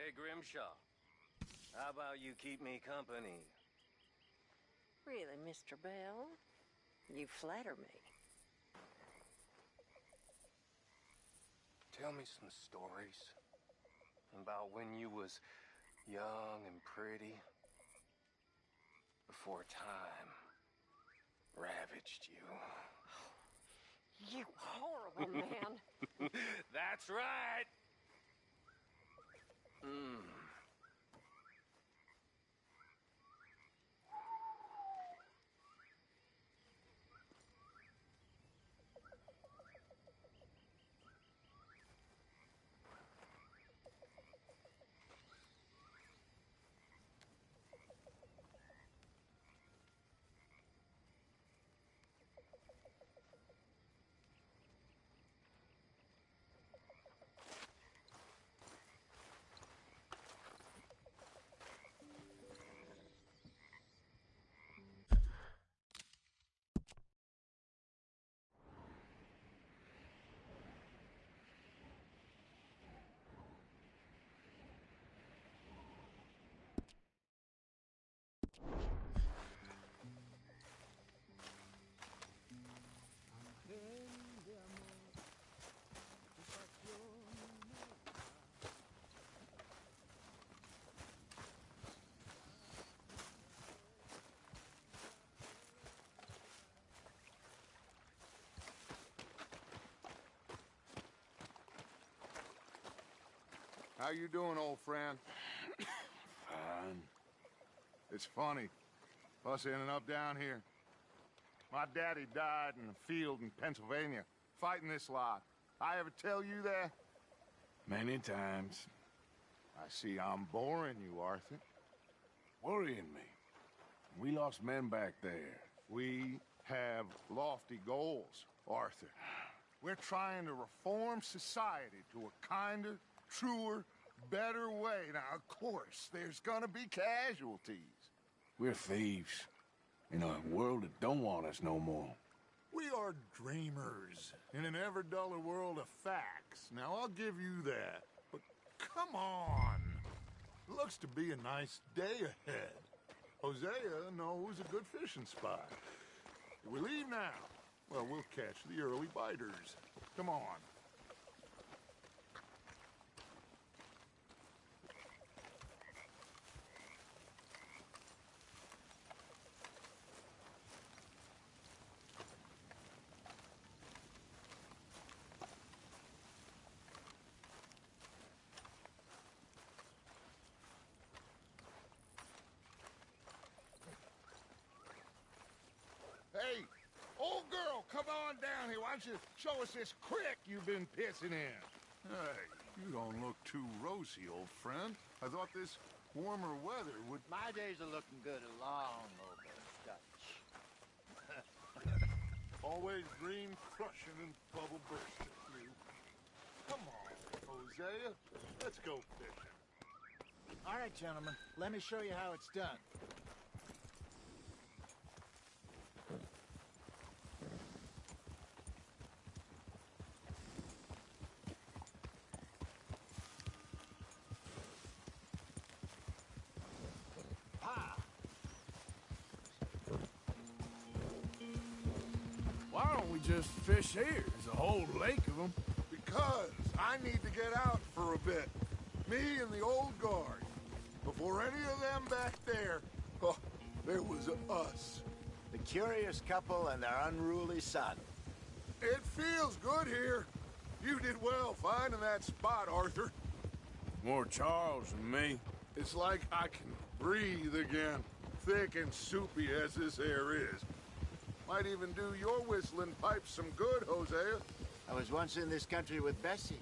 Hey, Grimshaw. How about you keep me company? Really, Mr. Bell? You flatter me. Tell me some stories about when you was young and pretty, before time ravaged you. You horrible man. That's right! How you doing, old friend? Fine. It's funny, us ending up down here. My daddy died in a field in Pennsylvania, fighting this lot. I ever tell you that? Many times. I see I'm boring you, Arthur. Worrying me. We lost men back there. We have lofty goals, Arthur. We're trying to reform society to a kinder, truer, better way. Now, of course, there's gonna be casualties. We're thieves. In a world that don't want us no more. We are dreamers in an ever duller world of facts. Now, I'll give you that. But come on. Looks to be a nice day ahead. Hosea knows a good fishing spot. Do we leave now? Well, we'll catch the early biters. Come on. Hey, old girl, come on down here. Why don't you show us this creek you've been pissing in? Hey, you don't look too rosy, old friend. I thought this warmer weather would... My days are looking good along over Dutch. Always dream crushing and bubble bursting, you. Come on, Hosea. Let's go fishing. All right, gentlemen, let me show you how it's done. Why don't we just fish here? There's a whole lake of them. Because I need to get out for a bit. Me and the old guard. Before any of them back there, oh, there was us. The curious couple and their unruly son. It feels good here. You did well finding that spot, Arthur. More Charles than me. It's like I can breathe again, thick and soupy as this air is. Might even do your whistling pipes some good, Hosea. I was once in this country with Bessie.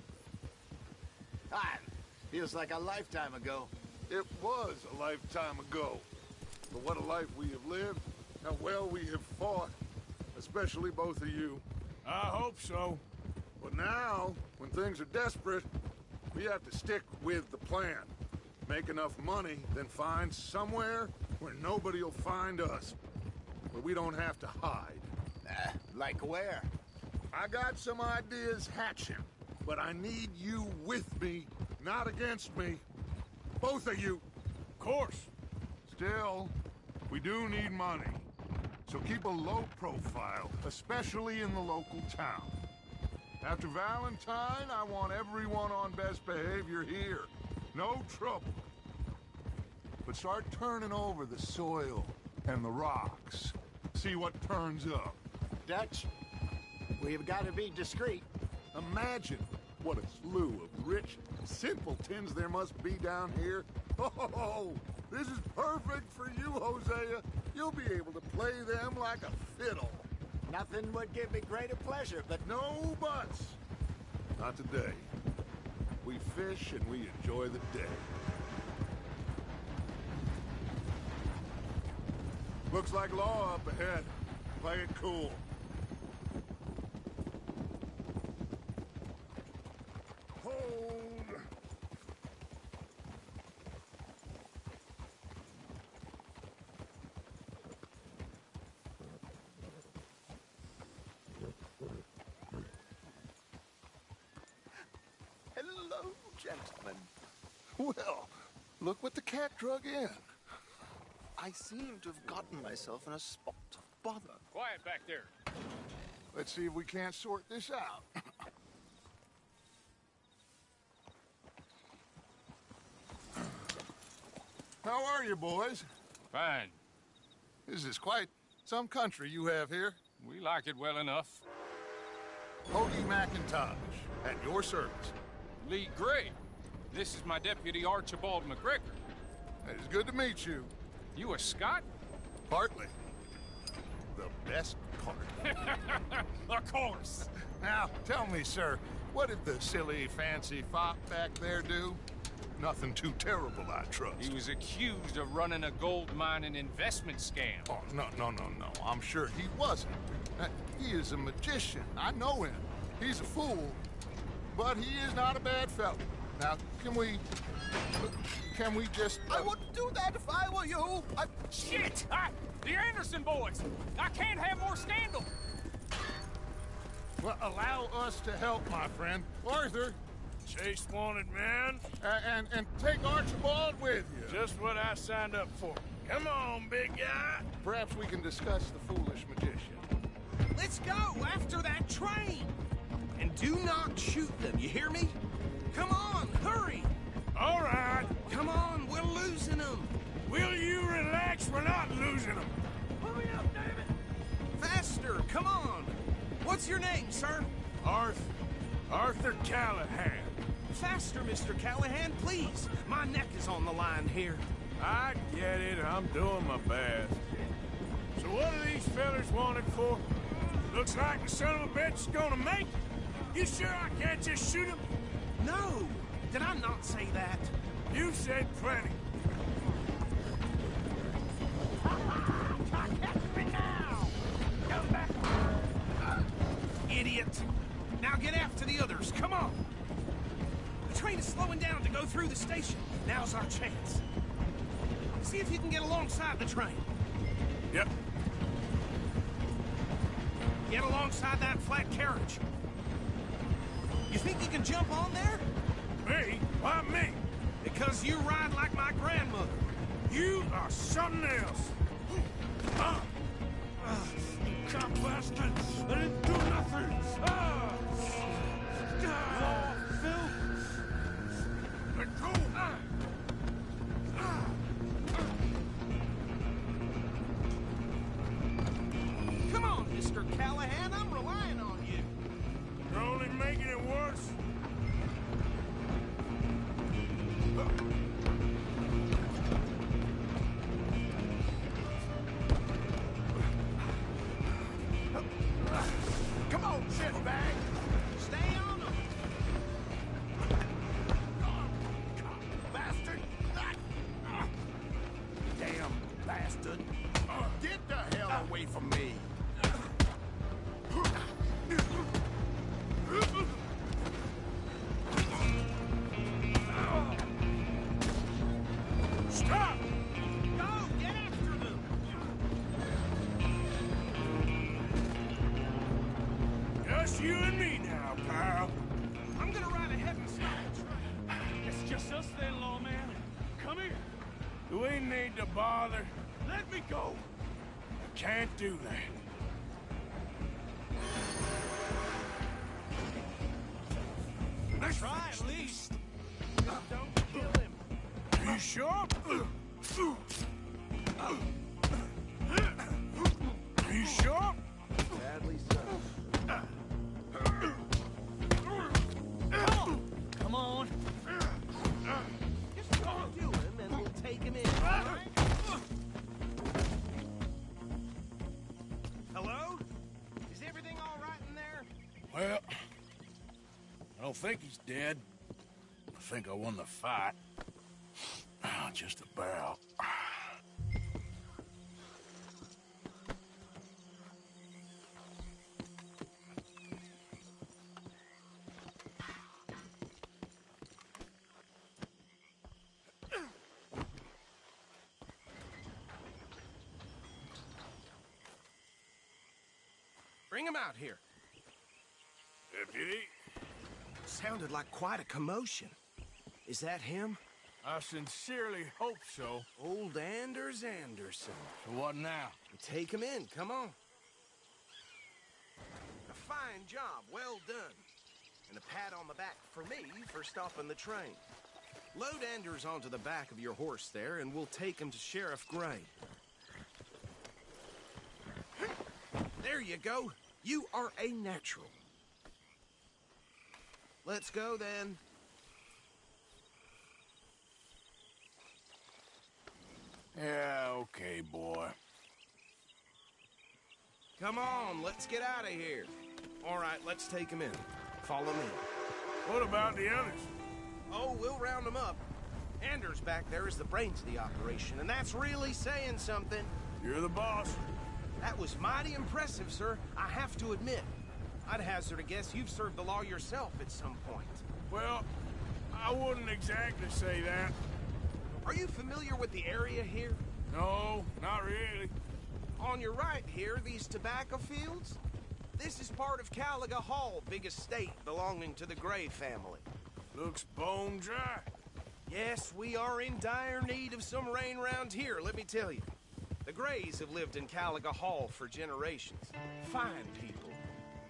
Ah, feels like a lifetime ago. It was a lifetime ago. But what a life we have lived, how well we have fought. Especially both of you. I hope so. But now, when things are desperate, we have to stick with the plan. Make enough money, then find somewhere where nobody will find us. Where we don't have to hide. Like where? I got some ideas hatching, but I need you with me, not against me. Both of you. Of course. Still, we do need money. So keep a low profile, especially in the local town. After Valentine, I want everyone on best behavior here. No trouble. But start turning over the soil and the rocks. See what turns up. Dutch, we've got to be discreet. Imagine what a slew of rich simpletons there must be down here. Oh, this is perfect for you, Hosea. You'll be able to play them like a fiddle. Nothing would give me greater pleasure, but No buts. Not today. We fish and we enjoy the day. Looks like law up ahead. Play it cool. Hold. hello, gentlemen. Well, look what the cat drug in. I seem to have gotten myself in a spot of bother. Quiet back there. Let's see if we can't sort this out. How are you, boys? Fine. This is quite some country you have here. We like it well enough. Hoagie McIntosh, at your service. Lee Gray. This is my deputy Archibald McGregor. It's good to meet you. You a Scot? Partly. The best part. Of course. Now, tell me, sir, what did the silly, fancy fop back there do? Nothing too terrible, I trust. He was accused of running a gold mining investment scam. Oh, no. I'm sure he wasn't. He is a magician. I know him. He's a fool, but he is not a bad fellow. Now, can we just... I wouldn't do that if I were you. Shit! The Anderson boys! I can't have more scandal! Well, allow us to help, my friend. Arthur, Chase wanted man. and take Archibald with you. Just what I signed up for. Come on, big guy. Perhaps we can discuss the foolish magician. Let's go after that train! And do not shoot them, you hear me? Come on, hurry! All right. Come on, we're losing them! Will you relax? We're not losing them. Hurry up, David! Faster, come on! What's your name, sir? Arthur Callahan. Faster, Mr. Callahan, please! My neck is on the line here. I get it. I'm doing my best. So what are these fellas wanted for? Looks like the son of a bitch is gonna make it. You sure I can't just shoot him? No! Did I not say that? You said plenty. Idiot! Now get after the others, come on! The train is slowing down to go through the station. Now's our chance. See if you can get alongside the train. Yep. Get alongside that flat carriage. You think you can jump on there? Me? Why me? Because you ride like my grandmother. You are something else. You cop bastard! I didn't do nothing! Phil! Let go! Come on, Mr. Callahan, I'm relying on you. You're only making it worse. Come on, shitbag! Stay on them. Bastard! Damn bastard. Get the hell away from me! Stop! Go, get after them. Just you and me now, pal. I'm gonna ride ahead and stop the train. It's just us then, lawman. come here. Do we need to bother? Let me go. I can't do that. Let's try at least. Don't kill him. Are you sure? Are you sure? Sadly so. Come on. Just talk to him and we'll take him in. Hello? Is everything all right in there? Well, I don't think he's dead. I think I won the fight. Just about. Bring him out here. Deputy, Sounded like quite a commotion. Is that him? I sincerely hope so. Old Anders Anderson. So what now? Take him in, come on. A fine job, well done. And a pat on the back for me for stopping the train. Load Anders onto the back of your horse there, and we'll take him to Sheriff Gray. There you go. You are a natural. Let's go, then. Yeah, okay, boy. Come on, let's get out of here. All right, let's take him in. Follow me. What about the others? Oh, we'll round them up. Anders back there is the brains of the operation, and that's really saying something. You're the boss. That was mighty impressive, sir. I have to admit. I'd hazard a guess you've served the law yourself at some point. Well, I wouldn't exactly say that. Are you familiar with the area here? No, not really. On your right here, these tobacco fields? This is part of Caliga Hall, big estate belonging to the Gray family. Looks bone dry. Yes, we are in dire need of some rain round here, let me tell you. The Grays have lived in Caliga Hall for generations. Fine people.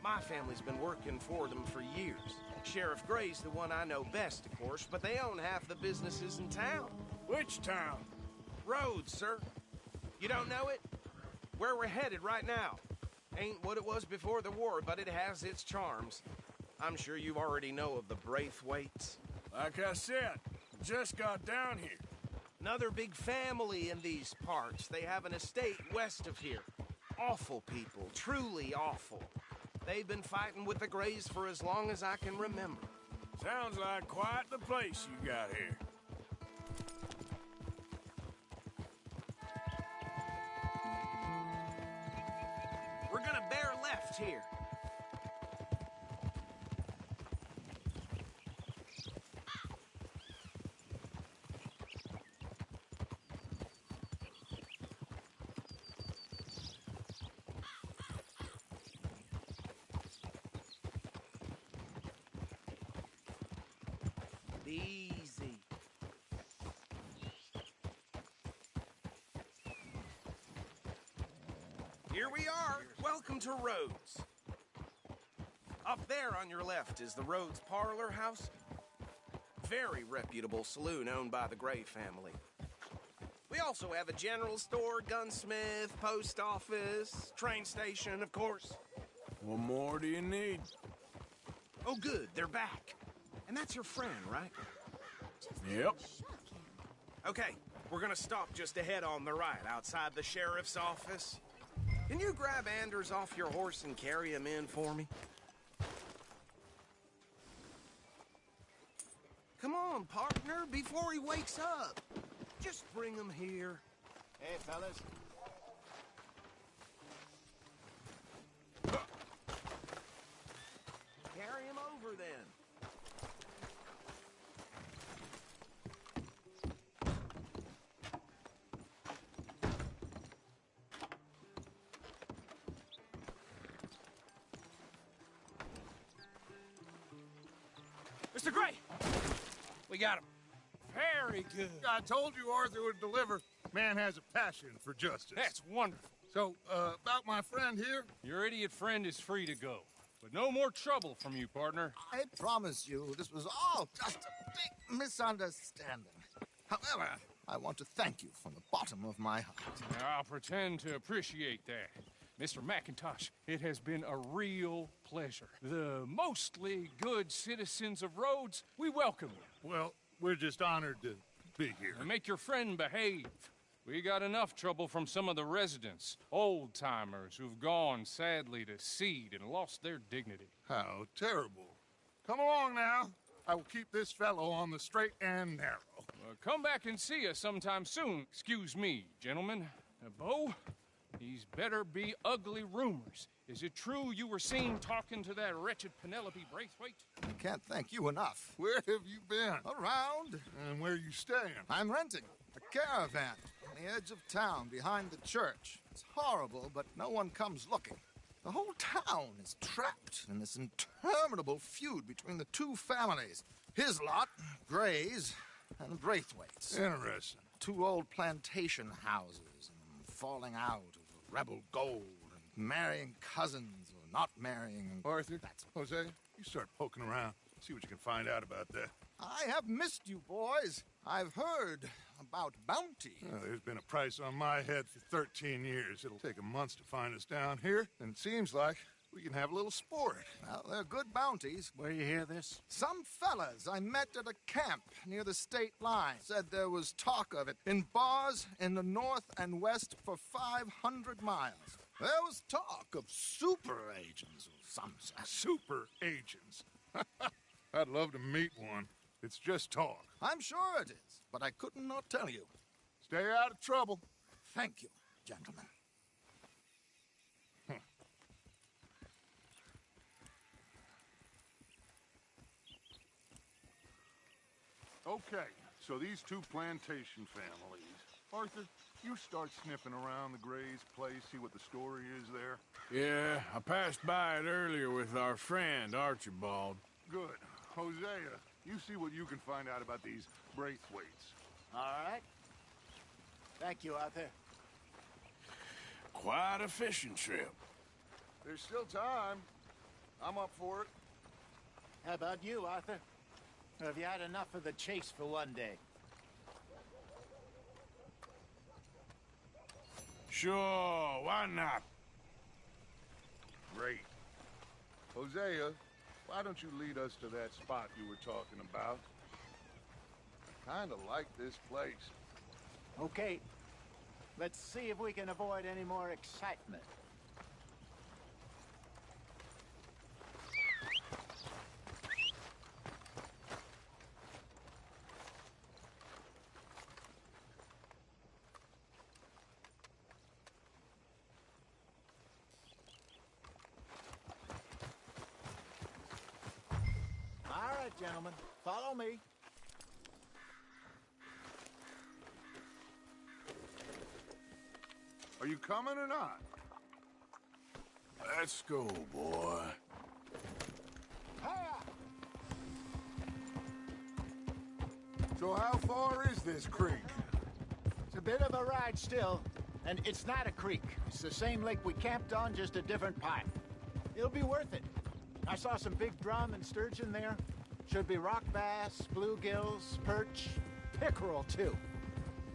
My family's been working for them for years. Sheriff Gray's the one I know best, of course, but they own half the businesses in town. Which town? Rhodes, sir. You don't know it? Where we're headed right now. Ain't what it was before the war, but it has its charms. I'm sure you already know of the Braithwaites. Like I said, just got down here. Another big family in these parts. They have an estate west of here. Awful people, truly awful. They've been fighting with the Grays for as long as I can remember. Sounds like quite the place you got here. We're gonna bear left here. Easy. Here we are. Welcome to Rhodes. Up there on your left is the Rhodes Parlor House. Very reputable saloon owned by the Gray family. We also have a general store, gunsmith, post office, train station, of course. What more do you need? Oh, good. They're back. And that's your friend, right? Yep. Okay, we're gonna stop just ahead on the right, outside the sheriff's office. Can you grab Anders off your horse and carry him in for me? Come on, partner, before he wakes up. Just bring him here. Hey, fellas. Carry him over, then. Mr. Gray! We got him. Very good. I told you Arthur would deliver. Man has a passion for justice. That's wonderful. So, about my friend here? Your idiot friend is free to go. But no more trouble from you, partner. I promise you, this was all just a big misunderstanding. However, I want to thank you from the bottom of my heart. I'll pretend to appreciate that. Mr. McIntosh, it has been a real pleasure. The mostly good citizens of Rhodes, we welcome you. Well, we're just honored to be here. And make your friend behave. We got enough trouble from some of the residents, old-timers who've gone, sadly, to seed and lost their dignity. How terrible. Come along now. I will keep this fellow on the straight and narrow. Come back and see us sometime soon. Excuse me, gentlemen. Bo, these better be ugly rumors. Is it true you were seen talking to that wretched Penelope Braithwaite? I can't thank you enough. Where have you been? Around. And where you staying? I'm renting a caravan on the edge of town behind the church. It's horrible, but no one comes looking. The whole town is trapped in this interminable feud between the two families. His lot, Gray's, and Braithwaite's. Interesting. Two old plantation houses, and falling out of rebel gold, and marrying cousins or not marrying. Arthur, Jose, you start poking around. See what you can find out about that. I have missed you, boys. I've heard about bounty. There's been a price on my head for 13 years. It'll take a month to find us down here, and it seems like we can have a little sport. Well, they're good bounties. Where you hear this? Some fellas I met at a camp near the state line said there was talk of it in bars in the north and west for 500 miles. There was talk of super agents or some such. Super agents. I'd love to meet one. It's just talk. I'm sure it is, but I couldn't not tell you. Stay out of trouble. Thank you, gentlemen. Okay, so these two plantation families. Arthur, you start sniffing around the Gray's place, see what the story is there. Yeah, I passed by it earlier with our friend, Archibald. Good. Hosea, you see what you can find out about these Braithwaites. All right. Thank you, Arthur. Quite a fishing trip. There's still time. I'm up for it. How about you, Arthur? Or have you had enough of the chase for one day? Sure, why not? Great. Hosea, why don't you lead us to that spot you were talking about? I kinda like this place. Okay. Let's see if we can avoid any more excitement. All right, gentlemen. Follow me. Are you coming or not? Let's go, boy. So how far is this creek? It's a bit of a ride still, and it's not a creek. It's the same lake we camped on, just a different part. It'll be worth it. I saw some big drum and sturgeon there. Should be rock bass, bluegills, perch, pickerel, too.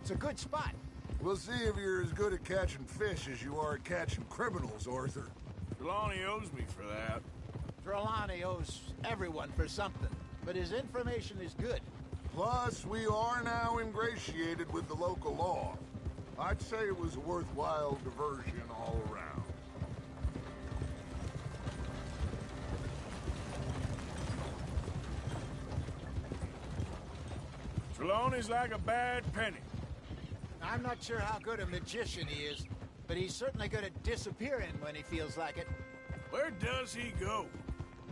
It's a good spot. We'll see if you're as good at catching fish as you are at catching criminals, Arthur. Trelawney owes me for that. Trelawney owes everyone for something, but his information is good. Plus, we are now ingratiated with the local law. I'd say it was a worthwhile diversion all around. Trelawney's like a bad penny. I'm not sure how good a magician he is, but he's certainly good at disappearing when he feels like it. Where does he go?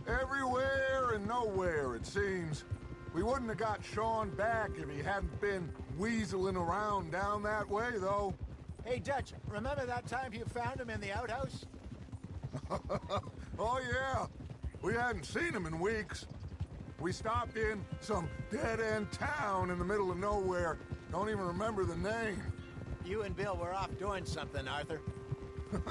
Everywhere and nowhere, it seems. We wouldn't have got Sean back if he hadn't been weaseling around down that way, though. Hey, Dutch, remember that time you found him in the outhouse? Oh, yeah. We hadn't seen him in weeks. We stopped in some dead-end town in the middle of nowhere. Don't even remember the name. You and Bill were off doing something, Arthur.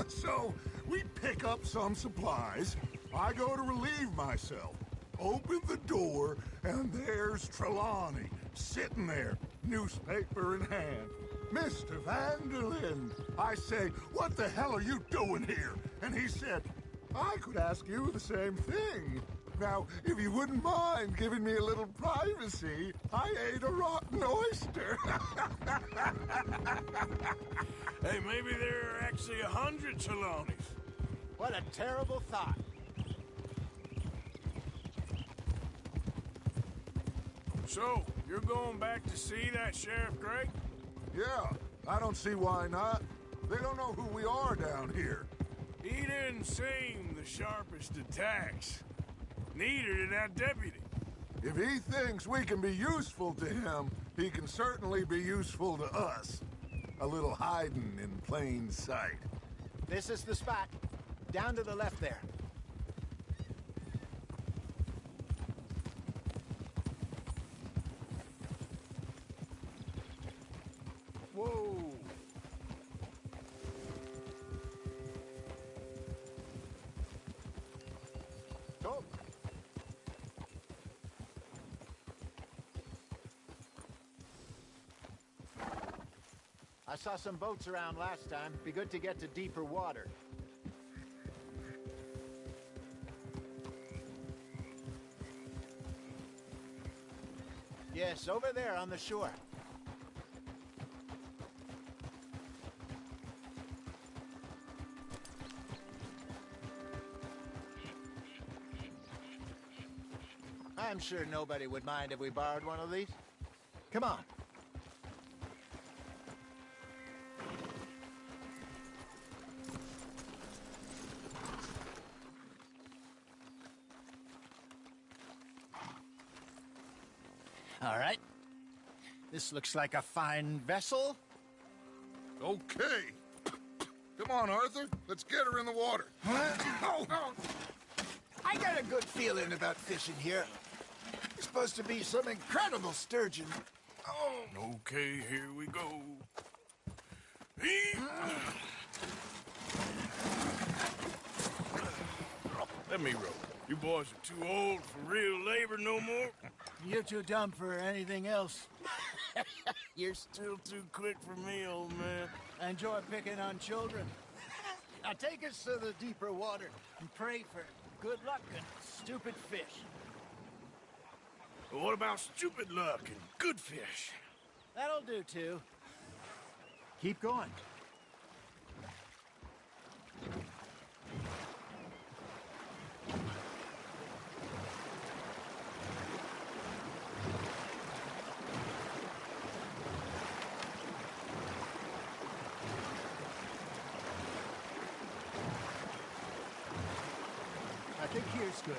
So, we pick up some supplies. I go to relieve myself. Open the door, and there's Trelawney, sitting there, newspaper in hand. Mr. Vanderlyn. I say, what the hell are you doing here? And he said, I could ask you the same thing. Now, if you wouldn't mind giving me a little privacy, I ate a rotten oyster. Hey, maybe there are actually 100 Trelawneys. What a terrible thought. So, you're going back to see that Sheriff Gray? Yeah, I don't see why not. They don't know who we are down here. He didn't seem the sharpest attacks. Neither did that deputy. If he thinks we can be useful to him, he can certainly be useful to us. A little hiding in plain sight. This is the spot. Down to the left there. Whoa! Go. I saw some boats around last time. Be good to get to deeper water. Yes, over there on the shore. I'm sure nobody would mind if we borrowed one of these. Come on. All right. This looks like a fine vessel. Okay. Come on, Arthur. Let's get her in the water. Oh. I got a good feeling about fishing here. It's supposed to be some incredible sturgeon. Oh. Okay, here we go. Let me row. You boys are too old for real labor no more. You're too dumb for anything else. You're still too quick for me, old man. I enjoy picking on children. Now take us to the deeper water and pray for good luck and stupid fish. But what about stupid luck and good fish? That'll do, too. Keep going. I think here's good.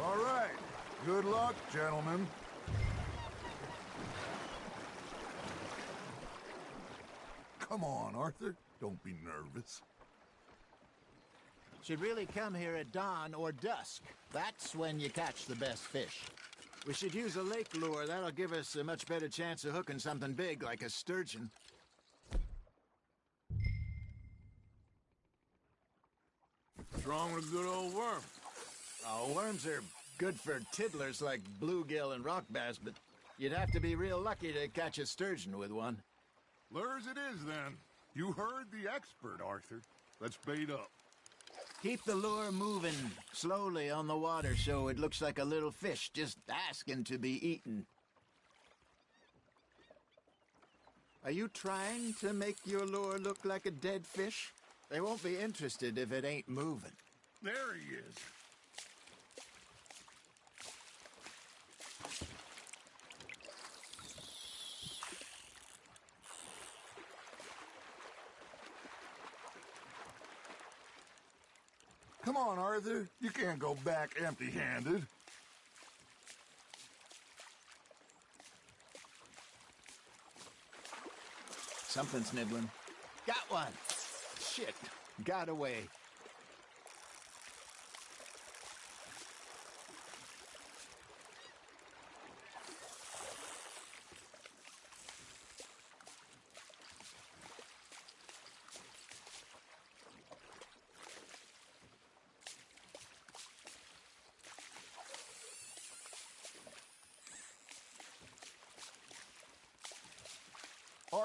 All right. Good luck, gentlemen. Come on, Arthur. Don't be nervous. Should really come here at dawn or dusk. That's when you catch the best fish. We should use a lake lure. That'll give us a much better chance of hooking something big like a sturgeon. What's wrong with a good old worm? Oh, worms are good for tiddlers like bluegill and rock bass, but you'd have to be real lucky to catch a sturgeon with one. Lures it is, then. You heard the expert, Arthur. Let's bait up. Keep the lure moving slowly on the water so it looks like a little fish just asking to be eaten. Are you trying to make your lure look like a dead fish? They won't be interested if it ain't moving. There he is. Come on, Arthur. You can't go back empty-handed. Something's nibbling. Got one. Shit. Got away.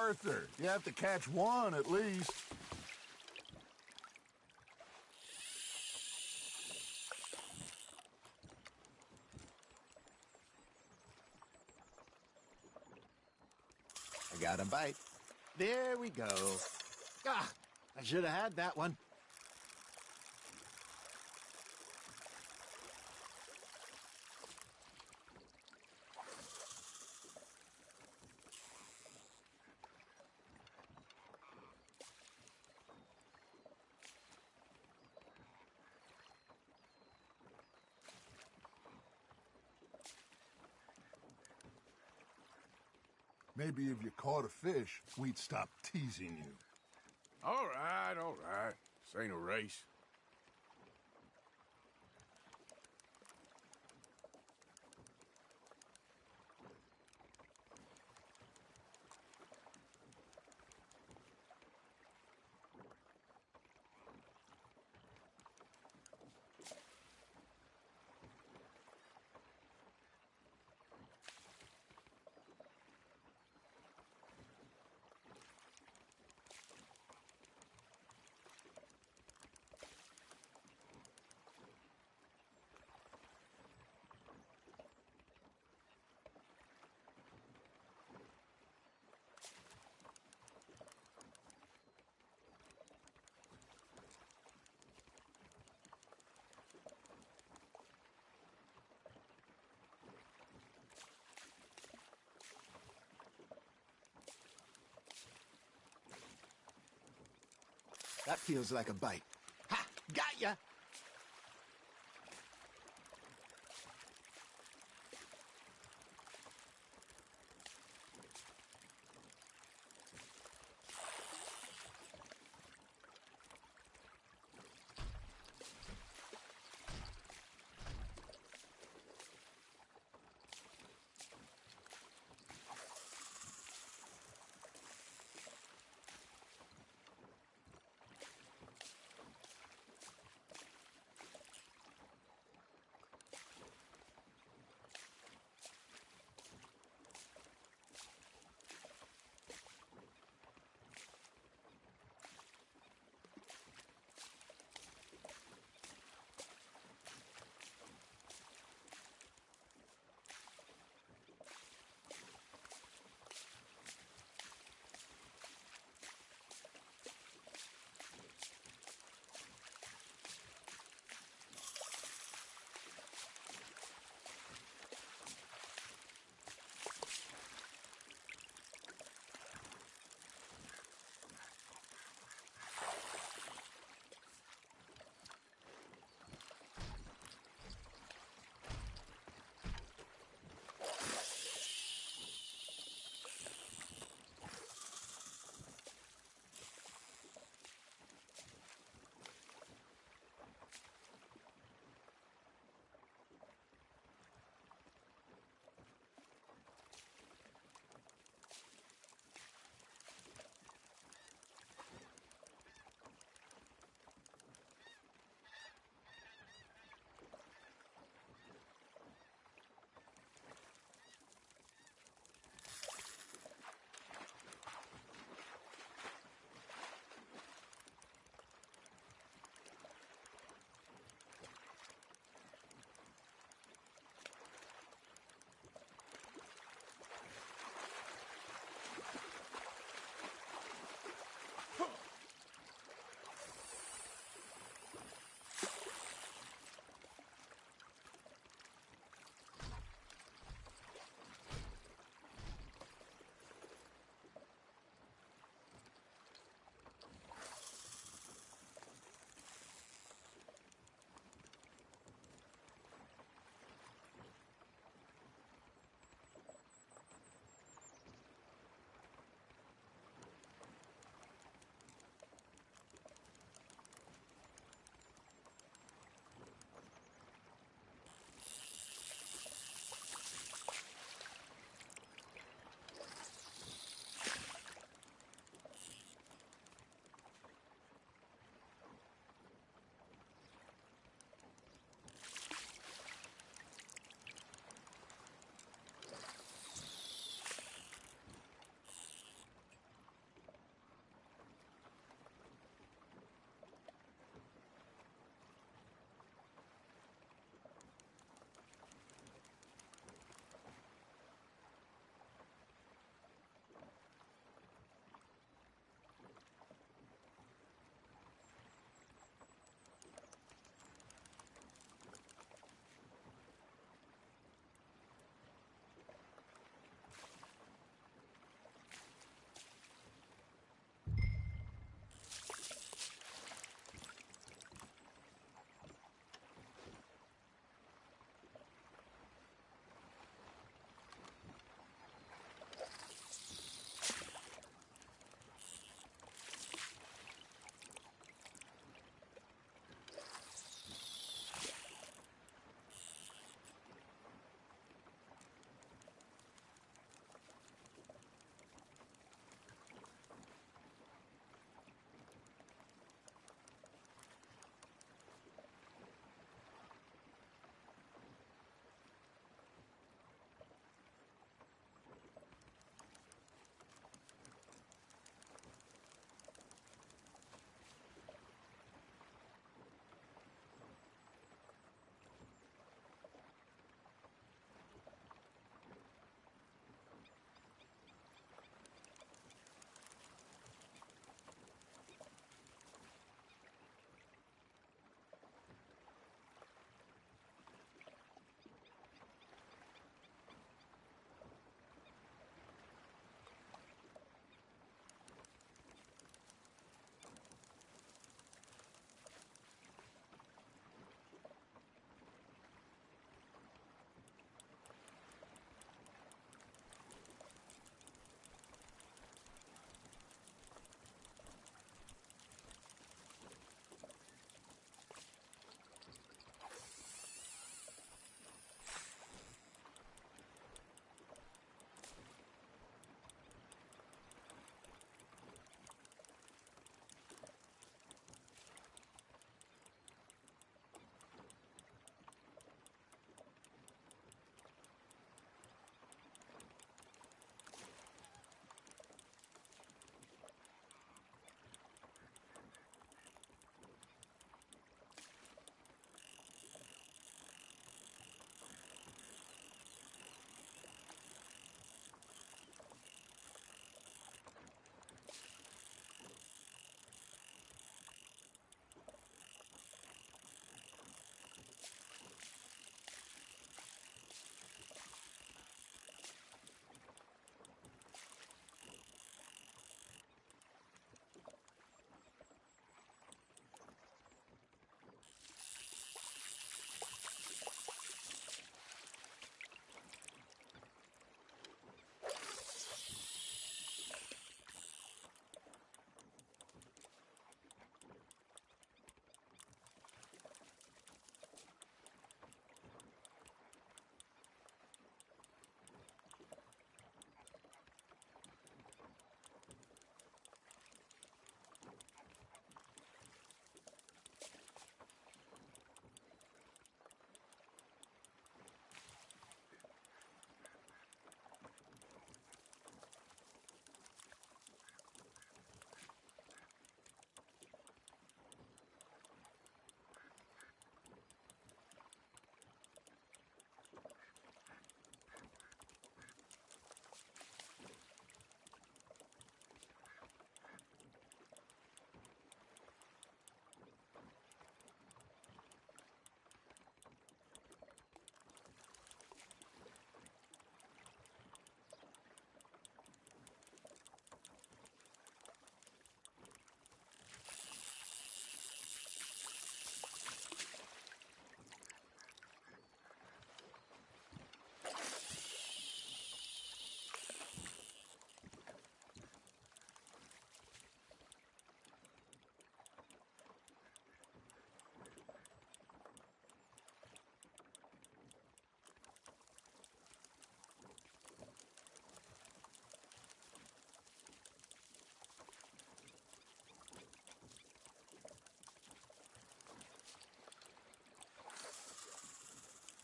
Arthur. You have to catch one at least. I got a bite. There we go. Ah, I should have had that one. Maybe if you caught a fish, we'd stop teasing you. All right, all right. This ain't a race. That feels like a bite. Ha! Got ya!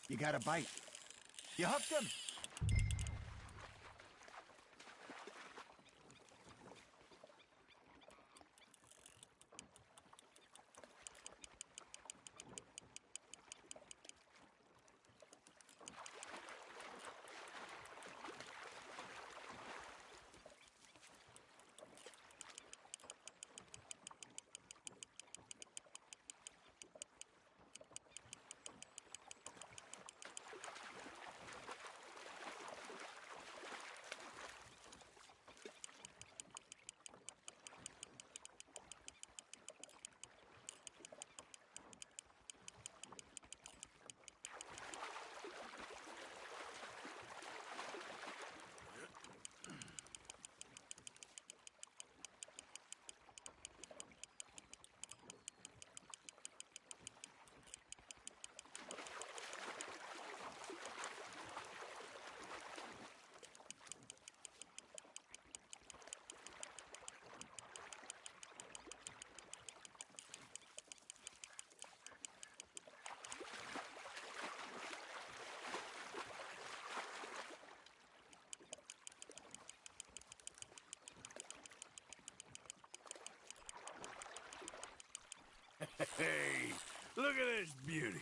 You got a bite. You hooked him. Hey, look at this beauty.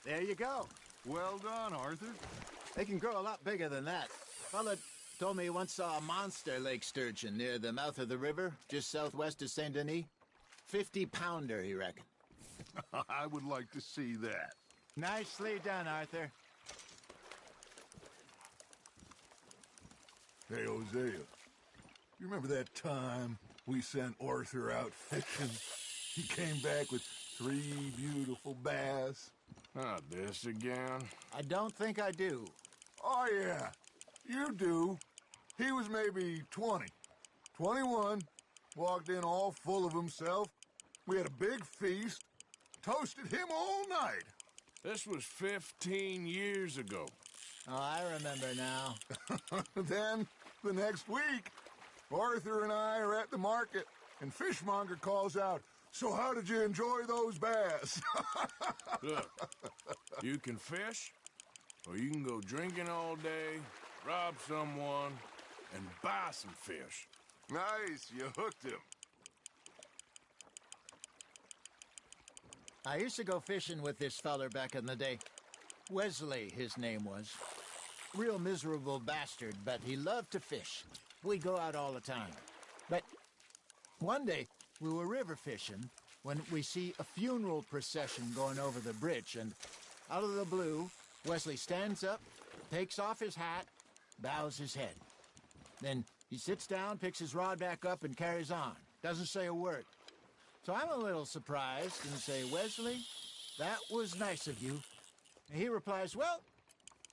There you go. Well done, Arthur. They can grow a lot bigger than that. Fella told me he once saw a monster lake sturgeon near the mouth of the river, just southwest of Saint Denis. 50-pounder, he reckoned. I would like to see that. Nicely done, Arthur. Hey, Hosea, you remember that time we sent Arthur out fishing? He came back with 3 beautiful bass. Not this again. I don't think I do. Oh, yeah, you do. He was maybe 20, 21, walked in all full of himself. We had a big feast, toasted him all night. This was 15 years ago. Oh, I remember now. Then, the next week, Arthur and I are at the market, and Fishmonger calls out, "So how did you enjoy those bass?" Look, you can fish, or you can go drinking all day, rob someone, and buy some fish. Nice, you hooked him. I used to go fishing with this feller back in the day. Wesley, his name was. Real miserable bastard, but he loved to fish. We'd go out all the time. But one day, we were river fishing when we see a funeral procession going over the bridge, and out of the blue, Wesley stands up, takes off his hat, bows his head. Then he sits down, picks his rod back up, and carries on. Doesn't say a word. So I'm a little surprised and say, "Wesley, that was nice of you." And he replies, "Well,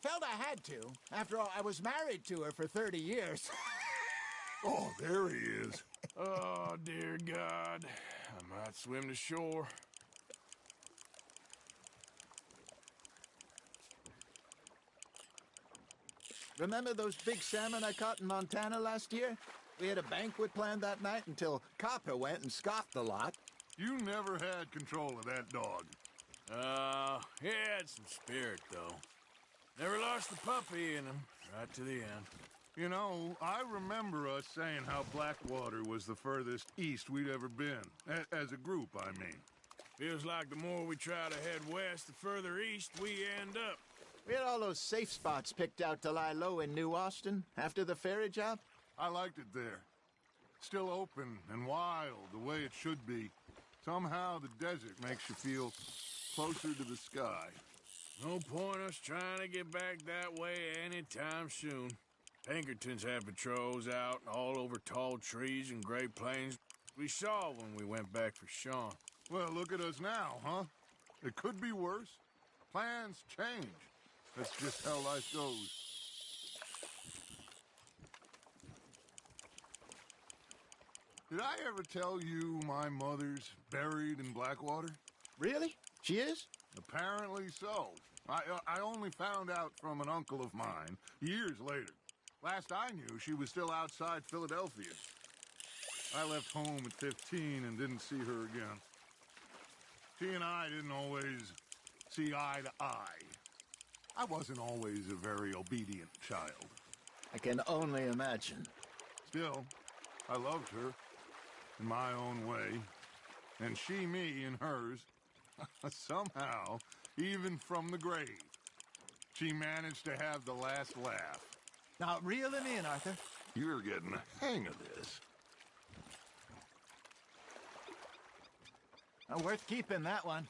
felt I had to. After all, I was married to her for 30 years. Oh, there he is. Oh, dear God. I might swim to shore. Remember those big salmon I caught in Montana last year? We had a banquet planned that night until Copper went and scoffed the lot. You never had control of that dog. He had some spirit, though. Never lost the puppy in him, right to the end. You know, I remember us saying how Blackwater was the furthest east we'd ever been. As a group, I mean. Feels like the more we try to head west, the further east we end up. We had all those safe spots picked out to lie low in New Austin after the ferry job. I liked it there. Still open and wild, the way it should be. Somehow the desert makes you feel closer to the sky. No point us trying to get back that way anytime soon. Pinkertons had patrols out all over tall trees and Great Plains. We saw when we went back for Sean. Well, look at us now, huh? It could be worse. Plans change. That's just how life goes. Did I ever tell you my mother's buried in Blackwater? Really? She is? Apparently so. I only found out from an uncle of mine years later. Last I knew, she was still outside Philadelphia. I left home at 15 and didn't see her again. She and I didn't always see eye to eye. I wasn't always a very obedient child. I can only imagine. Still, I loved her in my own way, and she me in hers. Somehow, even from the grave, she managed to have the last laugh. Now, reel him in, Arthur. You're getting the hang of this. Worth keeping, that one.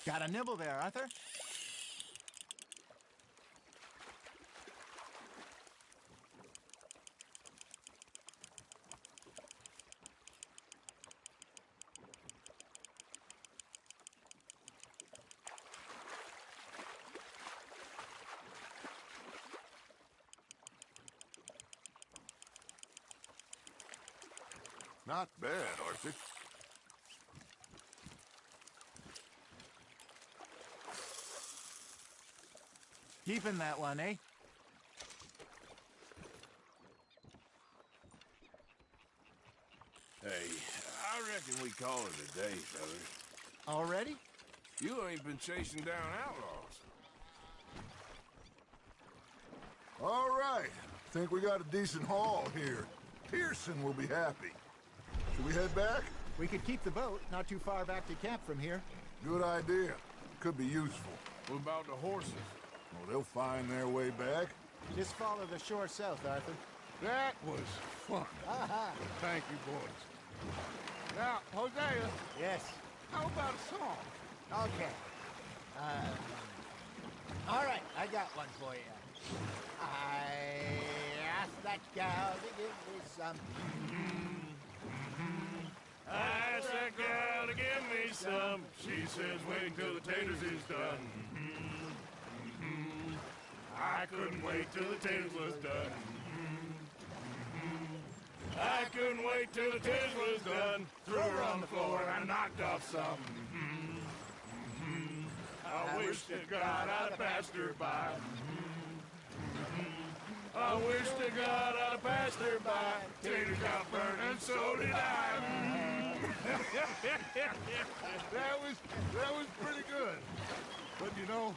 Got a nibble there, Arthur? Not bad, Arthur. Keeping that one, eh? Hey, I reckon we call it a day, fellas. Already? You ain't been chasing down outlaws. All right. Think we got a decent haul here. Pearson will be happy. Should we head back? We could keep the boat not too far back to camp from here. Good idea. Could be useful. What about the horses? Well, they'll find their way back. Just follow the shore south, Arthur. That was fun. Thank you, boys. Now, Hosea, Yes. how about a song? Okay. All right, I got one for you. I asked that gal to give me some. I asked that gal to give me some. She says wait till the taters is done. I couldn't wait till the taters was done. I couldn't wait till the taters was done. Threw her on the floor and I knocked off some. I wish to God I'd passed her by. I wish to God I'd passed her by. Taters got burned and so did I. That was pretty good. But you know,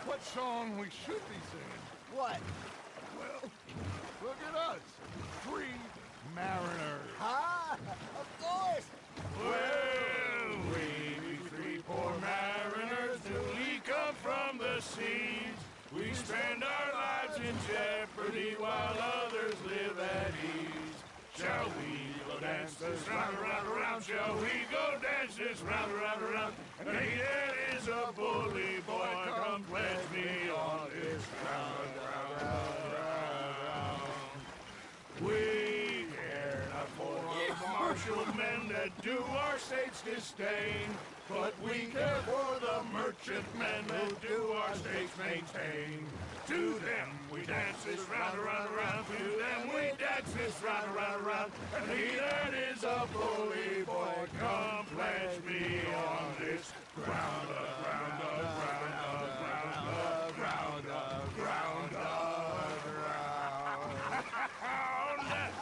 what song we should be singing? What? Well, look at us. 3 mariners. Ah, of course. Well, we 3 poor mariners till we come from the seas. We spend our lives in jeopardy while others live at ease. Shall we go dance this round, around, around? Shall we go dance this round, around, around? And he that is a bully boy, come pledge me on this round, round, round, round. We care not for the martial men that do our state's disdain, but we care for the merchant men who do our states maintain. To them we dance this round, around, around. To them we dance this round, around, around. And he that is a bully boy, come pledge me on this ground of, ground of, ground of, ground of, ground of, ground of, ground.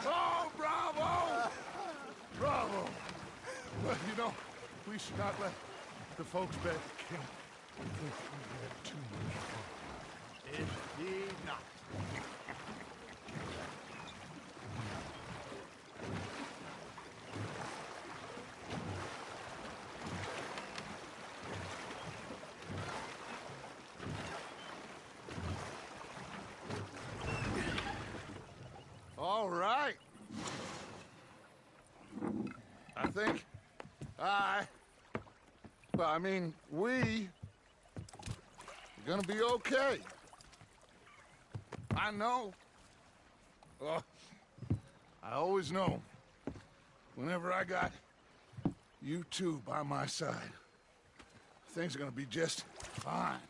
Oh, bravo! Bravo! Well, you know, we should not let the folks back at camp think that we had too much fun. Indeed not. All right. I think we are gonna be okay. I know. I always know. Whenever I got you two by my side, things are gonna be just fine.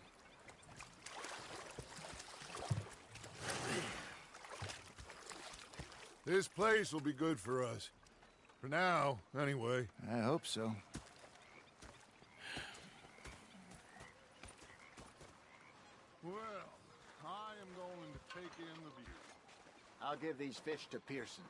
This place will be good for us. For now, anyway. I hope so. Well, I am going to take in the view. I'll give these fish to Pearson.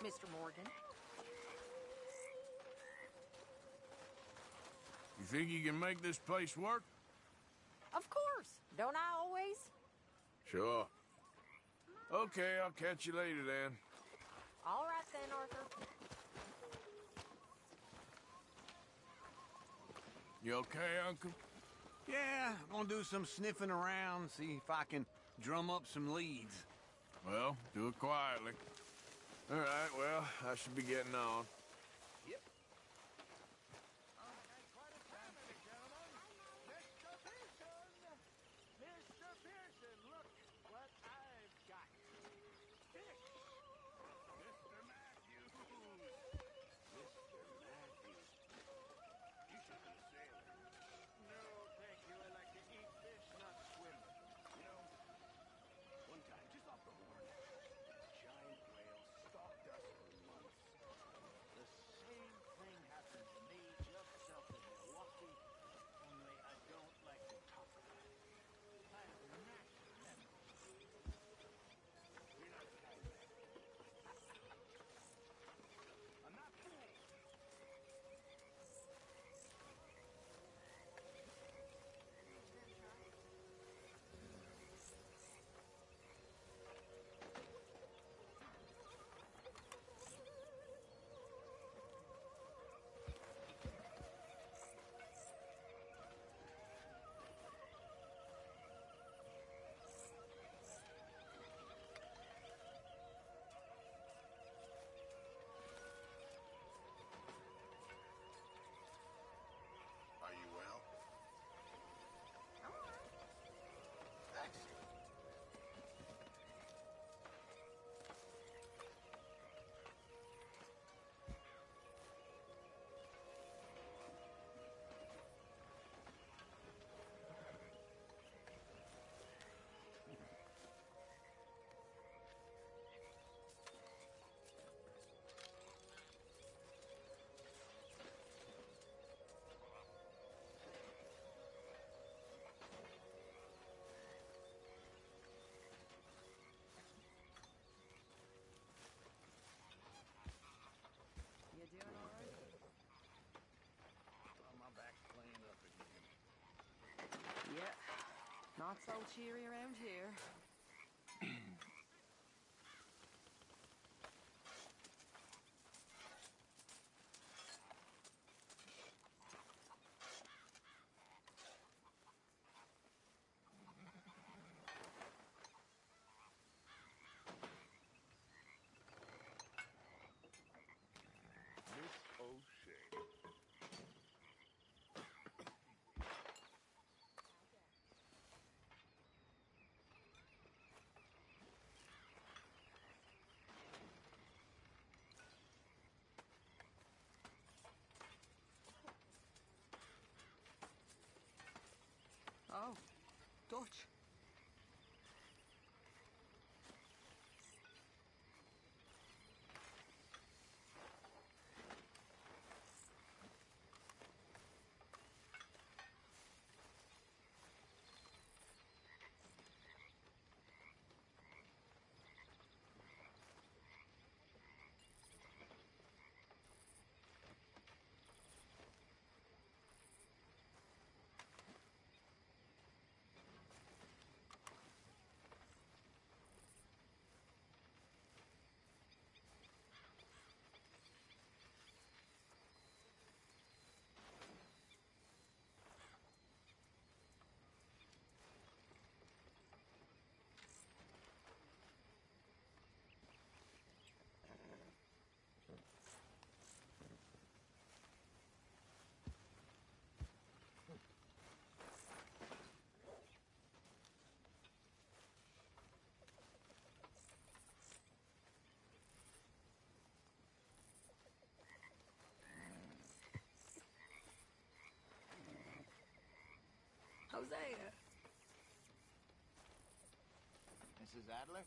Mr. Morgan? You think you can make this place work? Of course. Don't I always? Sure. Okay, I'll catch you later then. All right then, Arthur. You okay, Uncle? Yeah, I'm gonna do some sniffing around, see if I can drum up some leads. Well, do it quietly. All right, well, I should be getting on. Are you well? You doing all right? My back's playing up again. Yeah. Not so cheery around here. Oh, Dutch. Hosea. Mrs. Adler?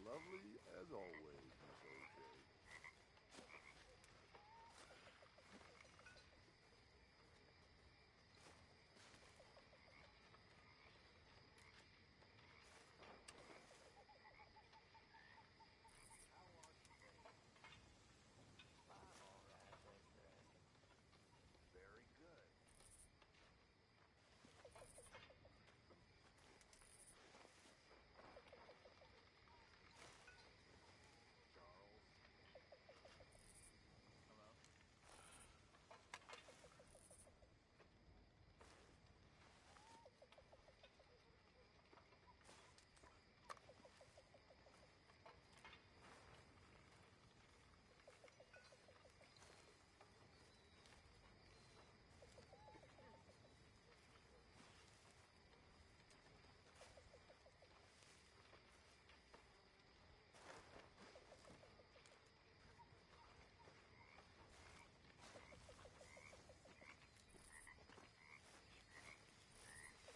Lovely as always, Miss O'Shea. Very good.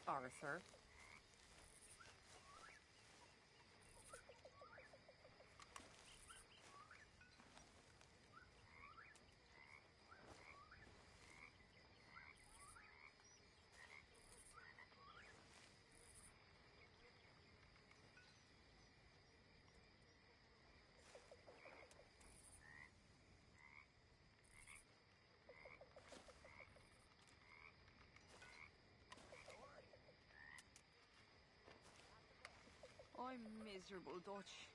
Arthur. I'm miserable, Dutch.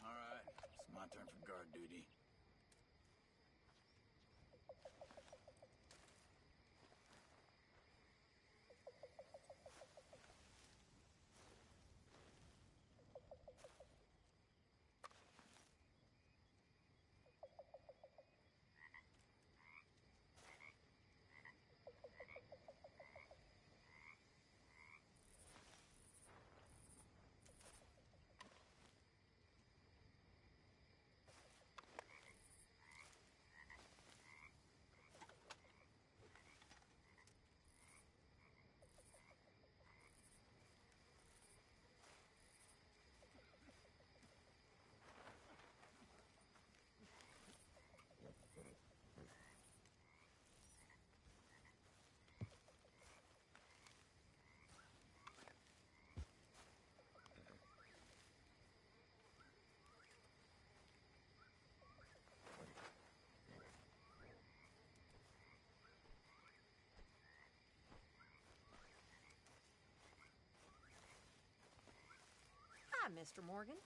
All right, it's my turn for guard duty. Hi, Mr. Morgan.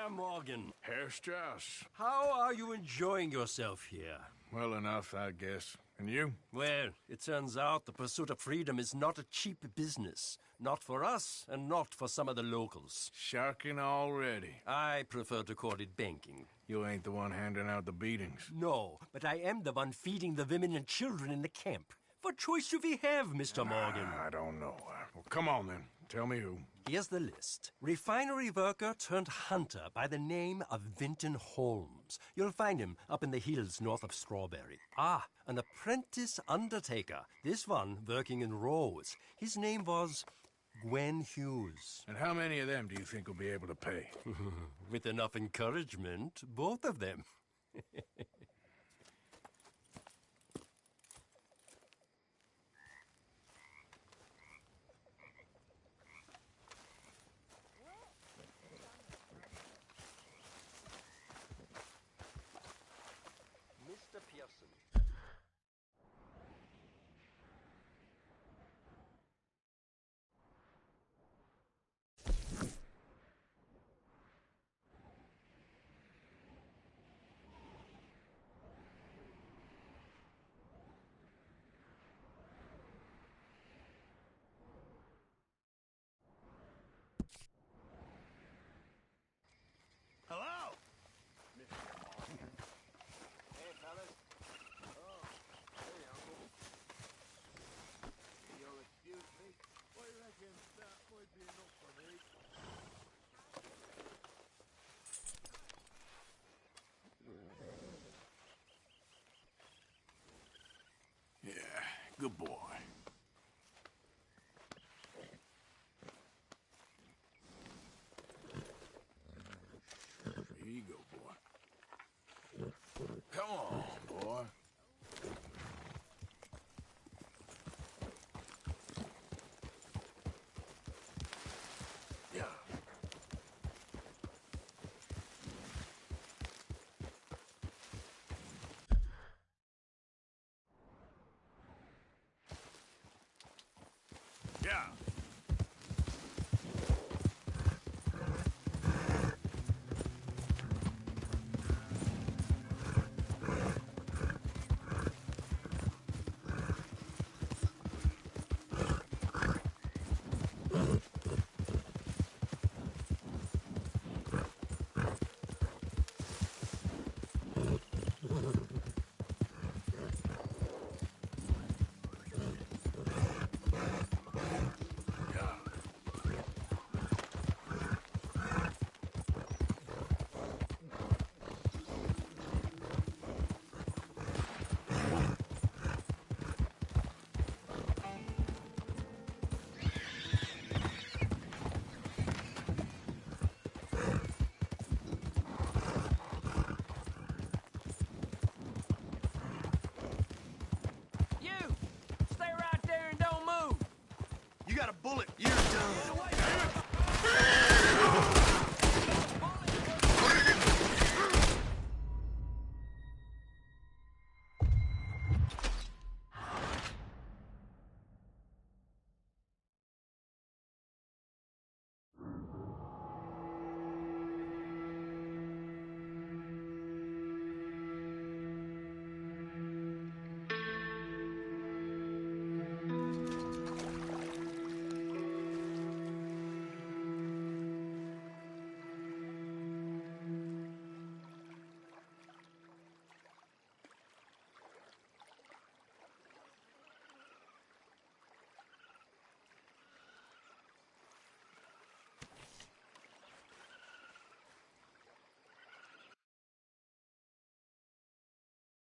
Herr Morgan. Herr Strauss. How are you enjoying yourself here? Well enough, I guess. And you? Well, it turns out the pursuit of freedom is not a cheap business. Not for us, and not for some of the locals. Sharking already. I prefer to call it banking. You ain't the one handing out the beatings. No, but I am the one feeding the women and children in the camp. What choice do we have, Mr. Morgan? I don't know. Well, come on then. Tell me who. Here's the list. Refinery worker turned hunter by the name of Vinton Holmes. You'll find him up in the hills north of Strawberry. Ah, an apprentice undertaker. This one working in Rose. His name was Gwen Hughes. And how many of them do you think will be able to pay? With enough encouragement, both of them. Mr. Pearson. Hello? Hey, fellas. Oh, hey, Uncle. You'll excuse me? I reckon that might be enough for me. Yeah, good boy. Here you go, boy. Come on, boy. Yeah. Yeah. You! Stay right there and don't move! You got a bullet, you!